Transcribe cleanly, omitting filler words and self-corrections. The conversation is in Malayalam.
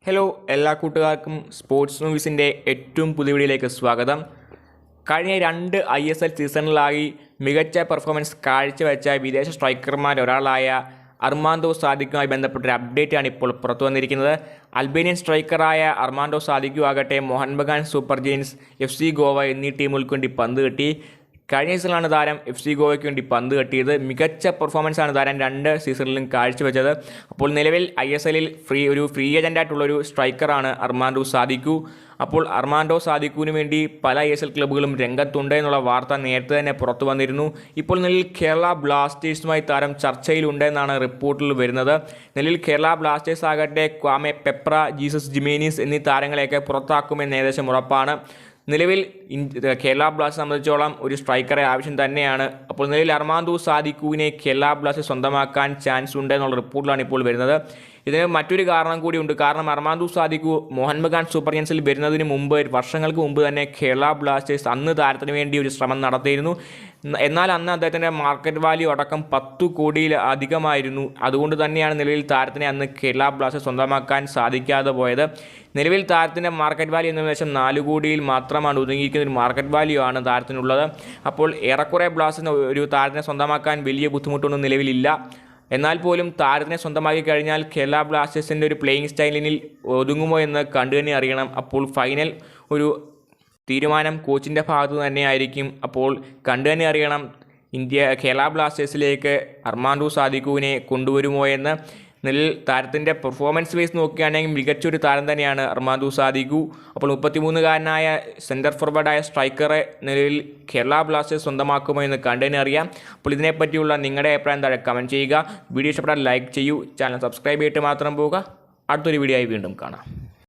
ഹലോ എല്ലാ കൂട്ടുകാർക്കും സ്പോർട്സ് മൂവീസിൻ്റെ ഏറ്റവും പുതിയ വീഡിയോയിലേക്ക് സ്വാഗതം. കഴിഞ്ഞ 2 ISL സീസണിലായി മികച്ച പെർഫോമൻസ് കാഴ്ചവെച്ച വിദേശ സ്ട്രൈക്കർമാരിൽ ഒരാളായ അർമാൻഡോ സാദിഖുമായി ബന്ധപ്പെട്ടൊരു അപ്ഡേറ്റാണ് ഇപ്പോൾ പുറത്തു വന്നിരിക്കുന്നത്. അൽബേനിയൻ സ്ട്രൈക്കറായ അർമാൻഡോ സാദിഖു ആകട്ടെ Mohun Bagan super giants, FC Goa എന്നീ ടീമുകൾക്ക് വേണ്ടി പന്ത് കെട്ടി. കഴിഞ്ഞ സീസണിലാണ് താരം FC ഗോവയ്ക്ക് വേണ്ടി പന്ത് കെട്ടിയത്. മികച്ച പെർഫോമൻസാണ് താരം 2 സീസണിലും കാഴ്ചവെച്ചത്. അപ്പോൾ നിലവിൽ ISLൽ ഫ്രീ ഏജൻ്റായിട്ടുള്ളൊരു സ്ട്രൈക്കറാണ് അർമാൻഡോ സാദിഖു. അപ്പോൾ അർമാൻഡോ സാദിഖുവിന് വേണ്ടി പല ISL ക്ലബ്ബുകളും രംഗത്തുണ്ട് എന്നുള്ള വാർത്ത നേരത്തെ തന്നെ പുറത്തു വന്നിരുന്നു. ഇപ്പോൾ നിലവിൽ കേരള ബ്ലാസ്റ്റേഴ്സുമായി താരം ചർച്ചയിലുണ്ടെന്നാണ് റിപ്പോർട്ടിൽ വരുന്നത്. നിലവിൽ കേരള ബ്ലാസ്റ്റേഴ്സ് ആകട്ടെ ക്വാമെ പെപ്ര, ജീസസ് ജിമേനീസ് എന്നീ താരങ്ങളെയൊക്കെ പുറത്താക്കുമെന്ന് ഏകദേശം ഉറപ്പാണ്. നിലവിൽ കേരള ബ്ലാസ്റ്റേഴ്സ് സംബന്ധിച്ചോളം ഒരു സ്ട്രൈക്കറെ ആവശ്യം തന്നെയാണ്. അപ്പോൾ നിലവിൽ അർമാൻഡോ സാദിഖുവിനെ കേരള ബ്ലാസ്റ്റേഴ്സ് സ്വന്തമാക്കാൻ ചാൻസ് ഉണ്ട് എന്നുള്ള റിപ്പോർട്ടിലാണ് ഇപ്പോൾ വരുന്നത്. ഇതിന് മറ്റൊരു കാരണം കൂടിയുണ്ട്. കാരണം അർമാൻഡോ സാദിഖു മോഹൻ ബഗാൻ സൂപ്പർ ജയൻസിൽ വരുന്നതിന് മുമ്പ്, വർഷങ്ങൾക്ക് മുമ്പ് തന്നെ കേരള ബ്ലാസ്റ്റേഴ്സ് അന്ന് താരത്തിന് വേണ്ടി ഒരു ശ്രമം നടത്തിയിരുന്നു. എന്നാൽ അന്ന് അദ്ദേഹത്തിൻ്റെ മാർക്കറ്റ് വാല്യൂ അടക്കം 10 കോടിയിൽ അധികമായിരുന്നു. അതുകൊണ്ട് തന്നെയാണ് നിലവിൽ താരത്തിനെ അന്ന് കേരള ബ്ലാസ്റ്റേഴ്സ് സ്വന്തമാക്കാൻ സാധിക്കാതെ പോയത്. നിലവിൽ താരത്തിൻ്റെ മാർക്കറ്റ് വാല്യൂ എന്ന ഏകദേശം 4 കോടിയിൽ മാത്രമാണ് ഒതുങ്ങിയിരിക്കുന്ന ഒരു മാർക്കറ്റ് വാല്യൂ ആണ് താരത്തിനുള്ളത്. അപ്പോൾ ഏറെക്കുറെ ബ്ലാസ്റ്റേഴ്സിന് ഒരു താരത്തിനെ സ്വന്തമാക്കാൻ വലിയ ബുദ്ധിമുട്ടൊന്നും നിലവിലില്ല. എന്നാൽ പോലും താരത്തിനെ സ്വന്തമാക്കി കഴിഞ്ഞാൽ കേരള ബ്ലാസ്റ്റേഴ്സിൻ്റെ ഒരു പ്ലേയിങ് സ്റ്റൈലിനിൽ ഒതുങ്ങുമോ എന്ന് കണ്ടു തന്നെ അറിയണം. അപ്പോൾ ഫൈനൽ ഒരു തീരുമാനം കോച്ചിൻ്റെ ഭാഗത്ത് തന്നെയായിരിക്കും. അപ്പോൾ കണ്ടു തന്നെ അറിയണം കേരള ബ്ലാസ്റ്റേഴ്സിലേക്ക് അർമാൻഡോ സാദിഖുവിനെ കൊണ്ടുവരുമോ എന്ന്. നിലവിൽ താരത്തിൻ്റെ പെർഫോമൻസ് ബേസ് നോക്കുകയാണെങ്കിൽ മികച്ചൊരു താരം തന്നെയാണ് അർമാൻഡോ സാദിഖു. അപ്പോൾ 33-കാരനായ സെൻറ്റർ ഫോർവേഡായ സ്ട്രൈക്കറെ നിലവിൽ കേരള ബ്ലാസ്റ്റേഴ്സ് സ്വന്തമാക്കുമോ എന്ന് കണ്ടതിന് അറിയാം. അപ്പോൾ ഇതിനെപ്പറ്റിയുള്ള നിങ്ങളുടെ അഭിപ്രായം താഴെ കമൻറ്റ് ചെയ്യുക. വീഡിയോ ഇഷ്ടപ്പെട്ടാൽ ലൈക്ക് ചെയ്യൂ. ചാനൽ സബ്സ്ക്രൈബ് ചെയ്തിട്ട് മാത്രം പോവുക. അടുത്തൊരു വീഡിയോ ആയി വീണ്ടും കാണാം.